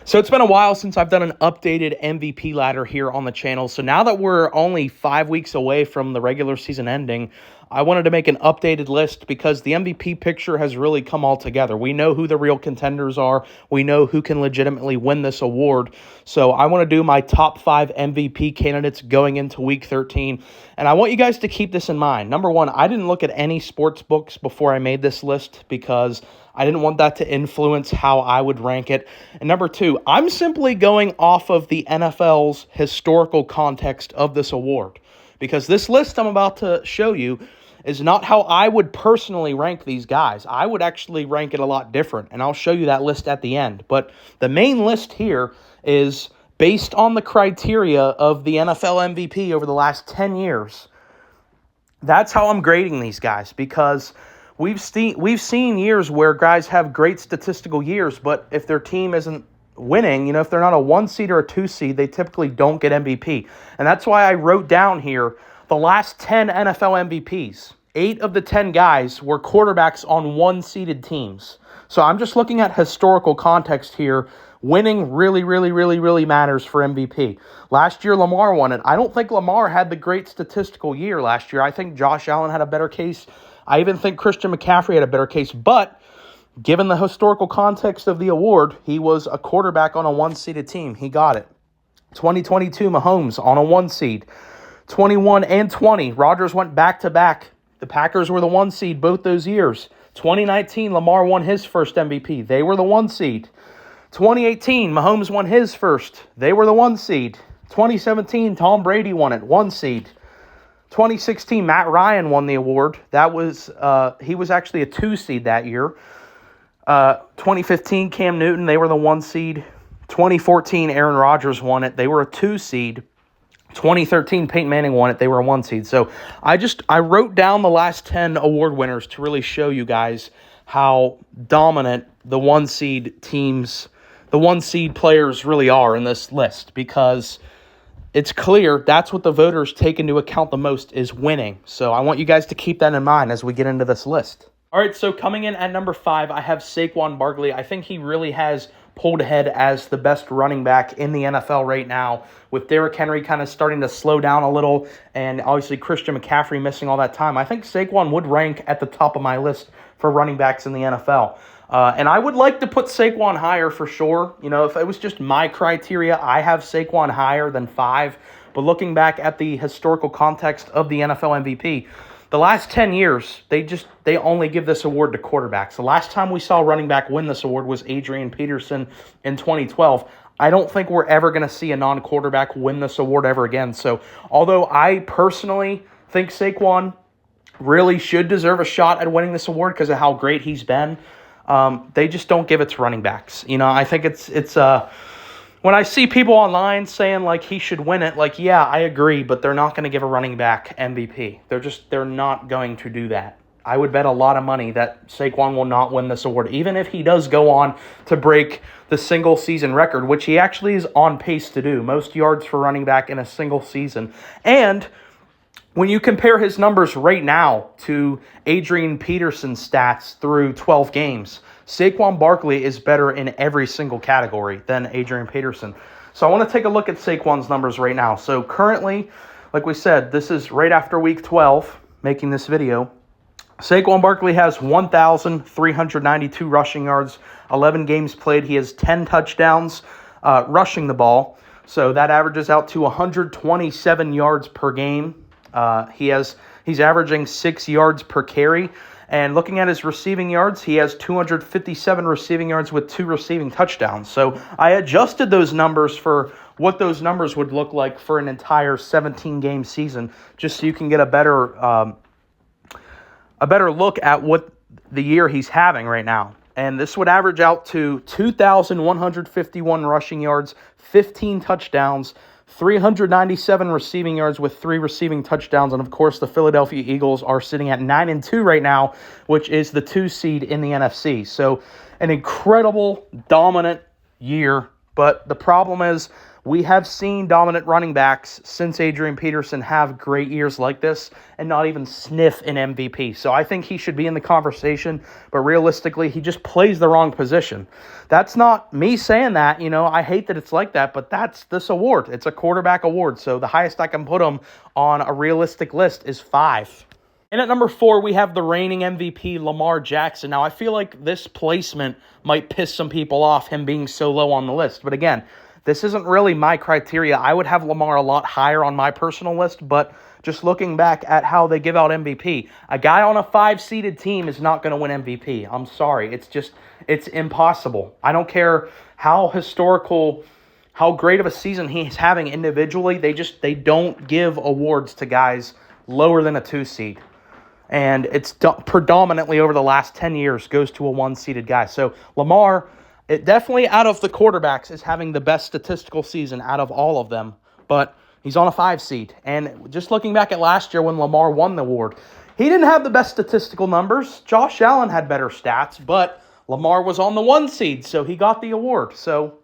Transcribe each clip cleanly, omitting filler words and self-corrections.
So it's been a while since I've done an updated MVP ladder here on the channel. So now that we're only 5 weeks away from the regular season ending, I wanted to make an updated list because the MVP picture has really come all together. We know who the real contenders are. We know who can legitimately win this award. So I want to do my top 5 MVP candidates going into week 13. And I want you guys to keep this in mind. Number one, I didn't look at any sports books before I made this list because I didn't want that to influence how I would rank it. And number two, I'm simply going off of the NFL's historical context of this award, because this list I'm about to show you is not how I would personally rank these guys. I would actually rank it a lot different, and I'll show you that list at the end. But the main list here is based on the criteria of the NFL MVP over the last 10 years. That's how I'm grading these guys, because we've seen years where guys have great statistical years, but if their team isn't winning, if they're not a 1 seed or a 2 seed, they typically don't get MVP. And that's why I wrote down here the last 10 NFL MVPs. 8 of the 10 guys were quarterbacks on 1-seeded teams. So I'm just looking at historical context here. Winning really matters for MVP. Last year, Lamar won it. I don't think Lamar had the great statistical year last year. I think Josh Allen had a better case. I even think Christian McCaffrey had a better case. But given the historical context of the award, he was a quarterback on a 1-seeded team. He got it. 2022, Mahomes on a 1 seed. 21 and 20, Rodgers went back-to-back. The Packers were the 1 seed both those years. 2019, Lamar won his first MVP. They were the 1 seed. 2018, Mahomes won his first. They were the 1 seed. 2017, Tom Brady won it, 1 seed. 2016, Matt Ryan won the award. That was he was actually a 2 seed that year. 2015, Cam Newton, they were the 1 seed. 2014, Aaron Rodgers won it. They were a 2 seed. 2013, Peyton Manning won it. They were a 1 seed. So I wrote down the last 10 award winners to really show you guys how dominant the 1 seed teams, the 1 seed players really are in this list, because it's clear that's what the voters take into account the most is winning. So I want you guys to keep that in mind as we get into this list. All right, so coming in at number 5, I have Saquon Barkley. I think he really has pulled ahead as the best running back in the NFL right now, with Derrick Henry kind of starting to slow down a little, and obviously Christian McCaffrey missing all that time. I think Saquon would rank at the top of my list for running backs in the NFL. And I would like to put Saquon higher for sure. If it was just my criteria, I have Saquon higher than 5. But looking back at the historical context of the NFL MVP, the last 10 years, they only give this award to quarterbacks. The last time we saw a running back win this award was Adrian Peterson in 2012. I don't think we're ever going to see a non-quarterback win this award ever again. So although I personally think Saquon really should deserve a shot at winning this award because of how great he's been, they just don't give it to running backs. I think it's when I see people online saying, like, he should win it, like, yeah, I agree, but they're not going to give a running back MVP. They're not going to do that. I would bet a lot of money that Saquon will not win this award, even if he does go on to break the single-season record, which he actually is on pace to do, most yards for running back in a single season. And when you compare his numbers right now to Adrian Peterson's stats through 12 games, Saquon Barkley is better in every single category than Adrian Peterson. So I want to take a look at Saquon's numbers right now. So currently, like we said, this is right after week 12, making this video. Saquon Barkley has 1,392 rushing yards, 11 games played. He has 10 touchdowns rushing the ball. So that averages out to 127 yards per game. He's averaging 6 yards per carry. And looking at his receiving yards, he has 257 receiving yards with 2 receiving touchdowns. So I adjusted those numbers for what those numbers would look like for an entire 17-game season, just so you can get a better look at what the year he's having right now. And this would average out to 2,151 rushing yards, 15 touchdowns, 397 receiving yards with 3 receiving touchdowns. And, of course, the Philadelphia Eagles are sitting at 9-2 right now, which is the 2 seed in the NFC. So an incredible, dominant year. But the problem is We have seen dominant running backs since Adrian Peterson have great years like this and not even sniff an MVP. So I think he should be in the conversation, but realistically, he just plays the wrong position. That's not me saying that, I hate that it's like that, but that's this award. It's a quarterback award, so the highest I can put him on a realistic list is 5. And at number 4, we have the reigning MVP, Lamar Jackson. Now, I feel like this placement might piss some people off, him being so low on the list. But again, this isn't really my criteria. I would have Lamar a lot higher on my personal list, but just looking back at how they give out MVP, a guy on a 5-seeded team is not going to win MVP. I'm sorry. It's impossible. I don't care how great of a season he's having individually. They don't give awards to guys lower than a 2 seed. And it's predominantly over the last 10 years goes to a 1-seeded guy. So Lamar, it definitely out of the quarterbacks is having the best statistical season out of all of them. But he's on a 5 seed. And just looking back at last year when Lamar won the award, he didn't have the best statistical numbers. Josh Allen had better stats, but Lamar was on the 1 seed, so he got the award. So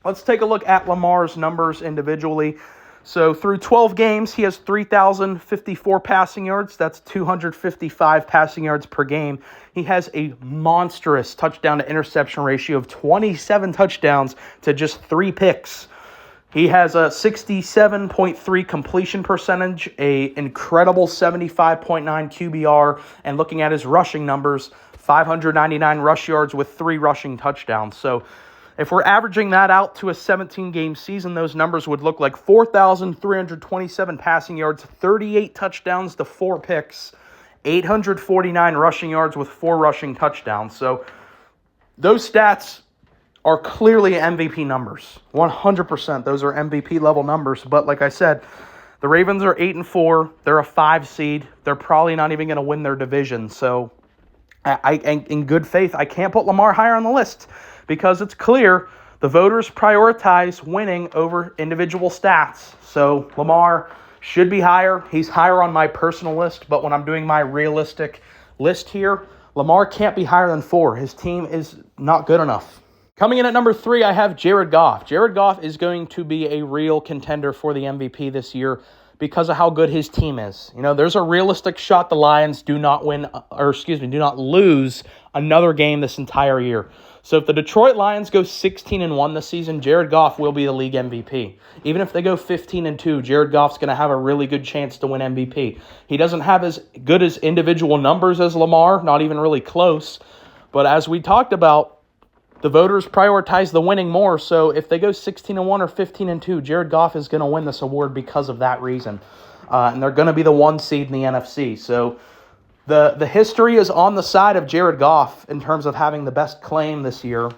let's take a look at Lamar's numbers individually. So through 12 games, he has 3,054 passing yards. That's 255 passing yards per game. He has a monstrous touchdown to interception ratio of 27 touchdowns to just 3 picks. He has a 67.3 completion percentage, a incredible 75.9 QBR, and looking at his rushing numbers, 599 rush yards with 3 rushing touchdowns. So if we're averaging that out to a 17-game season, those numbers would look like 4,327 passing yards, 38 touchdowns to 4 picks, 849 rushing yards with 4 rushing touchdowns. So those stats are clearly MVP numbers. 100%. Those are MVP-level numbers. But like I said, the Ravens are 8-4. They're a 5 seed. They're probably not even going to win their division. So in good faith, I can't put Lamar higher on the list, because it's clear the voters prioritize winning over individual stats. So Lamar should be higher. He's higher on my personal list, but when I'm doing my realistic list here, Lamar can't be higher than 4. His team is not good enough. Coming in at number 3, I have Jared Goff. Jared Goff is going to be a real contender for the MVP this year because of how good his team is. There's a realistic shot the Lions do not lose another game this entire year. So if the Detroit Lions go 16-1 this season, Jared Goff will be the league MVP. Even if they go 15-2, Jared Goff's going to have a really good chance to win MVP. He doesn't have as good as individual numbers as Lamar, not even really close. But as we talked about, the voters prioritize the winning more. So if they go 16-1 or 15-2, Jared Goff is going to win this award because of that reason. And they're going to be the 1 seed in the NFC. So the history is on the side of Jared Goff in terms of having the best claim this year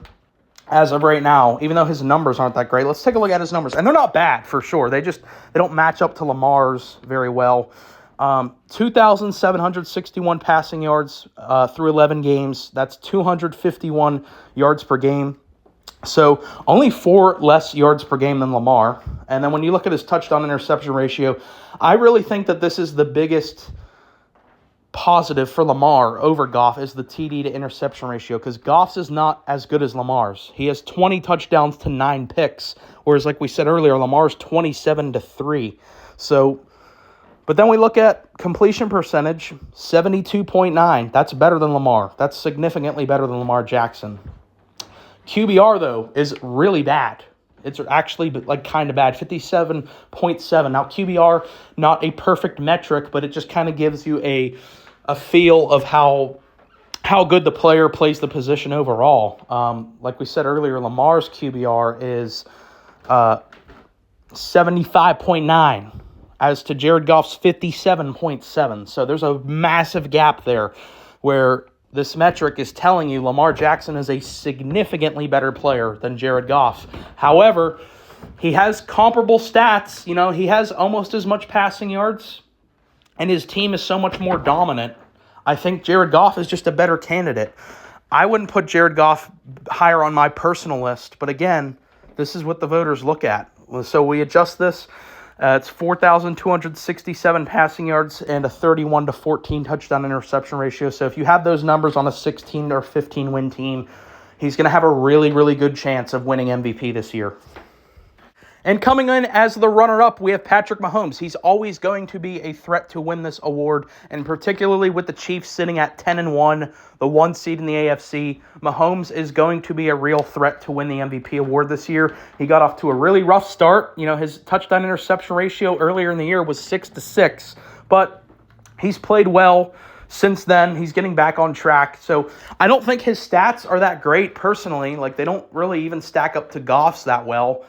as of right now, even though his numbers aren't that great. Let's take a look at his numbers. And they're not bad for sure. They don't match up to Lamar's very well. 2,761 passing yards through 11 games. That's 251 yards per game. So only 4 less yards per game than Lamar. And then when you look at his touchdown interception ratio, I really think that this is the biggest positive for Lamar over Goff is the TD to interception ratio, because Goff's is not as good as Lamar's. He has 20 touchdowns to 9 picks, whereas like we said earlier, Lamar's 27-3. So, but then we look at completion percentage, 72.9. That's better than Lamar. That's significantly better than Lamar Jackson. QBR, though, is really bad. It's actually kind of bad, 57.7. Now, QBR, not a perfect metric, but it just kind of gives you a feel of how good the player plays the position overall. Like we said earlier, Lamar's QBR is 75.9 as to Jared Goff's 57.7. So there's a massive gap there where this metric is telling you Lamar Jackson is a significantly better player than Jared Goff. However, he has comparable stats. He has almost as much passing yards, and his team is so much more dominant. I think Jared Goff is just a better candidate. I wouldn't put Jared Goff higher on my personal list, but again, this is what the voters look at. So we adjust this. It's 4,267 passing yards and a 31-14 touchdown interception ratio. So if you have those numbers on a 16 or 15 win team, he's going to have a really, really good chance of winning MVP this year. And coming in as the runner-up, we have Patrick Mahomes. He's always going to be a threat to win this award, and particularly with the Chiefs sitting at 10-1, the 1 seed in the AFC, Mahomes is going to be a real threat to win the MVP award this year. He got off to a really rough start. You know, his touchdown interception ratio earlier in the year was 6-6, but he's played well since then. He's getting back on track. So I don't think his stats are that great personally. Like, they don't really even stack up to Goff's that well.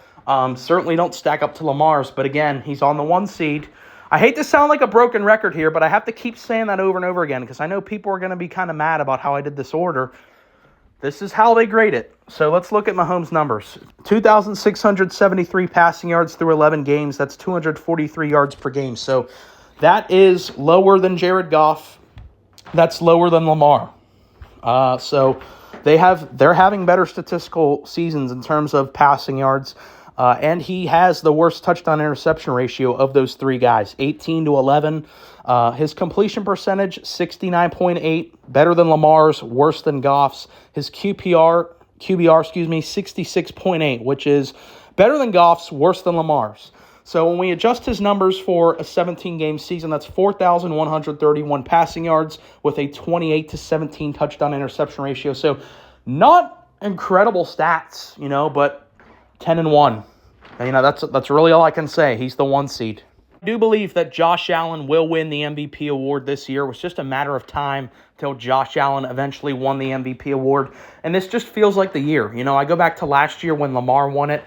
Certainly don't stack up to Lamar's, but again, he's on the 1 seed. I hate to sound like a broken record here, but I have to keep saying that over and over again because I know people are going to be kind of mad about how I did this order. This is how they grade it. So let's look at Mahomes' numbers. 2,673 passing yards through 11 games. That's 243 yards per game. So that is lower than Jared Goff. That's lower than Lamar. So they're having better statistical seasons in terms of passing yards. And he has the worst touchdown interception ratio of those 3 guys, 18-11. His completion percentage, 69.8, better than Lamar's, worse than Goff's. His QBR, 66.8, which is better than Goff's, worse than Lamar's. So when we adjust his numbers for a 17-game season, that's 4,131 passing yards with a 28-17 touchdown interception ratio. So not incredible stats, but 10-1. That's really all I can say. He's the 1 seed. I do believe that Josh Allen will win the MVP award this year. It was just a matter of time till Josh Allen eventually won the MVP award. And this just feels like the year. I go back to last year when Lamar won it.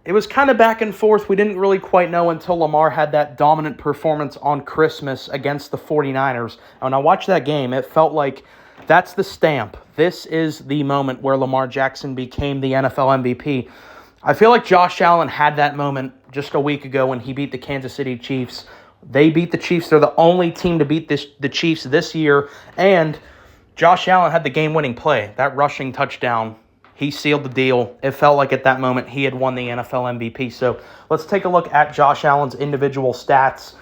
It was kind of back and forth. We didn't really quite know until Lamar had that dominant performance on Christmas against the 49ers. And when I watched that game, it felt like that's the stamp. This is the moment where Lamar Jackson became the NFL MVP. I feel like Josh Allen had that moment just a week ago when he beat the Kansas City Chiefs. They beat the Chiefs. They're the only team to beat the Chiefs this year. And Josh Allen had the game-winning play. That rushing touchdown, he sealed the deal. It felt like at that moment he had won the NFL MVP. So let's take a look at Josh Allen's individual stats.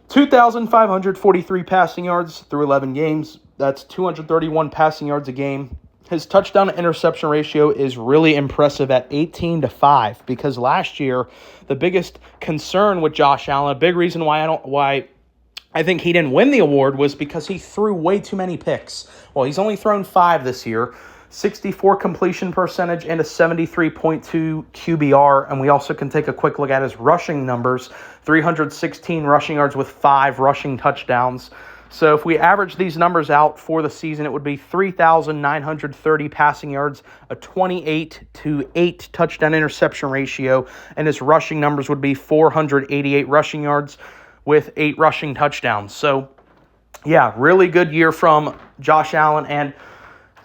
2,543 passing yards through 11 games. That's 231 passing yards a game. His touchdown to interception ratio is really impressive at 18-5 because last year the biggest concern with Josh Allen, a big reason why I think he didn't win the award was because he threw way too many picks. Well, he's only thrown 5 this year. 64 completion percentage and a 73.2 QBR. And we also can take a quick look at his rushing numbers. 316 rushing yards with 5 rushing touchdowns. So if we average these numbers out for the season, it would be 3,930 passing yards, a 28-8 touchdown interception ratio, and his rushing numbers would be 488 rushing yards with 8 rushing touchdowns. So, yeah, really good year from Josh Allen, and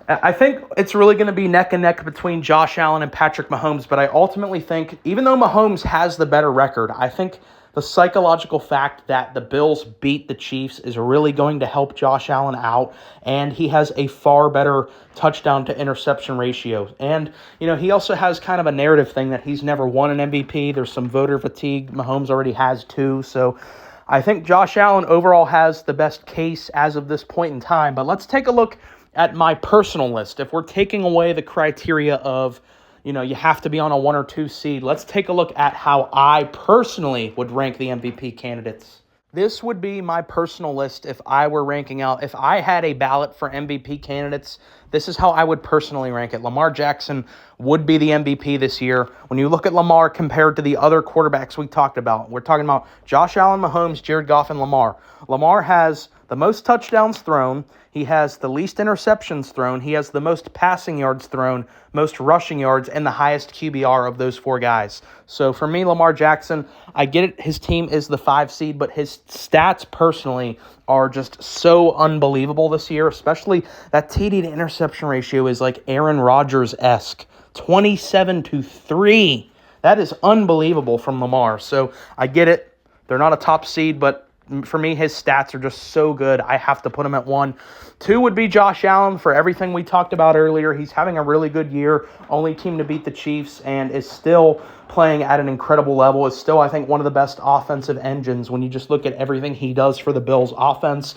I think it's really going to be neck and neck between Josh Allen and Patrick Mahomes, but I ultimately think, even though Mahomes has the better record, I think the psychological fact that the Bills beat the Chiefs is really going to help Josh Allen out, and he has a far better touchdown to interception ratio. And, he also has kind of a narrative thing that he's never won an MVP. There's some voter fatigue. Mahomes already has 2, so I think Josh Allen overall has the best case as of this point in time. But let's take a look at my personal list. If we're taking away the criteria of you have to be on a 1 or 2 seed. Let's take a look at how I personally would rank the MVP candidates. This would be my personal list if I were ranking out. If I had a ballot for MVP candidates, this is how I would personally rank it. Lamar Jackson would be the MVP this year. When you look at Lamar compared to the other quarterbacks we talked about, we're talking about Josh Allen, Mahomes, Jared Goff, and Lamar. Lamar has the most touchdowns thrown. He has the least interceptions thrown. He has the most passing yards thrown, most rushing yards, and the highest QBR of those 4 guys. So for me, Lamar Jackson, I get it. His team is the 5 seed, but his stats personally are just so unbelievable this year, especially that TD to interception ratio is like Aaron Rodgers-esque, 27-3. That is unbelievable from Lamar. So I get it. They're not a top seed, but for me, his stats are just so good. I have to put him at 1. 2 would be Josh Allen for everything we talked about earlier. He's having a really good year. Only team to beat the Chiefs and is still playing at an incredible level. Is still, I think, one of the best offensive engines when you just look at everything he does for the Bills offense.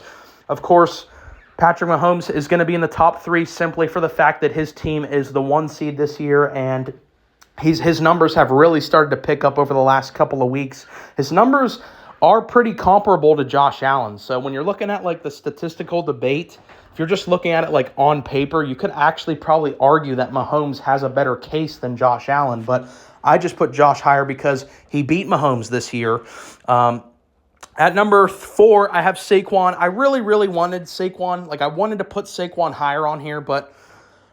Of course, Patrick Mahomes is going to be in the top 3 simply for the fact that his team is the 1 seed this year, and His numbers have really started to pick up over the last couple of weeks. His numbers are pretty comparable to Josh Allen. So when you're looking at like the statistical debate, if you're just looking at it like on paper, you could actually probably argue that Mahomes has a better case than Josh Allen. But I just put Josh higher because he beat Mahomes this year. At number 4, I have Saquon. I really wanted Saquon. Like, I wanted to put Saquon higher on here, but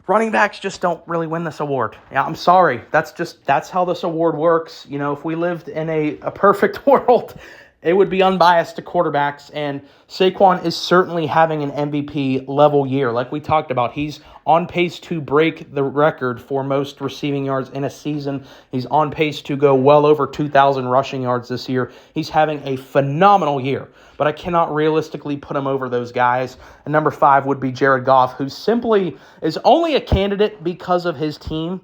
running backs just don't really win this award. Yeah, I'm sorry. That's how this award works. You know, if we lived in a perfect world, it would be unbiased to quarterbacks, and Saquon is certainly having an MVP level year. Like we talked about, he's on pace to break the record for most receiving yards in a season. He's on pace to go well over 2,000 rushing yards this year. He's having a phenomenal year, but I cannot realistically put him over those guys. And number 5 would be Jared Goff, who simply is only a candidate because of his team.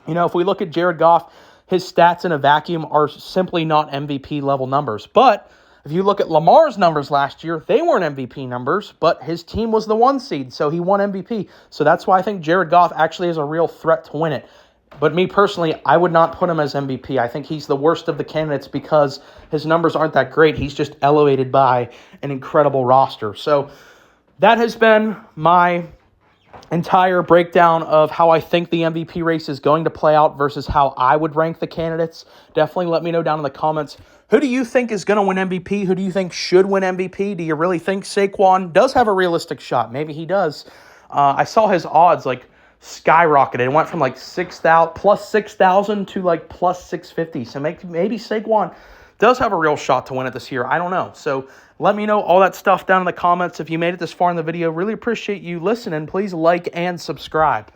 You know, if we look at Jared Goff, his stats in a vacuum are simply not MVP level numbers. But if you look at Lamar's numbers last year, they weren't MVP numbers, but his team was the 1 seed, so he won MVP. So that's why I think Jared Goff actually is a real threat to win it. But me personally, I would not put him as MVP. I think he's the worst of the candidates because his numbers aren't that great. He's just elevated by an incredible roster. So that has been my entire breakdown of how I think the MVP race is going to play out versus how I would rank the candidates. Definitely let me know down in the comments. Who do you think is going to win MVP? Who do you think should win MVP? Do you really think Saquon does have a realistic shot? Maybe he does. I saw his odds like skyrocketed. It went from like plus 6,000 to like plus 650. So maybe Saquon does have a real shot to win it this year. I don't know. So let me know all that stuff down in the comments. If you made it this far in the video, really appreciate you listening. Please like and subscribe.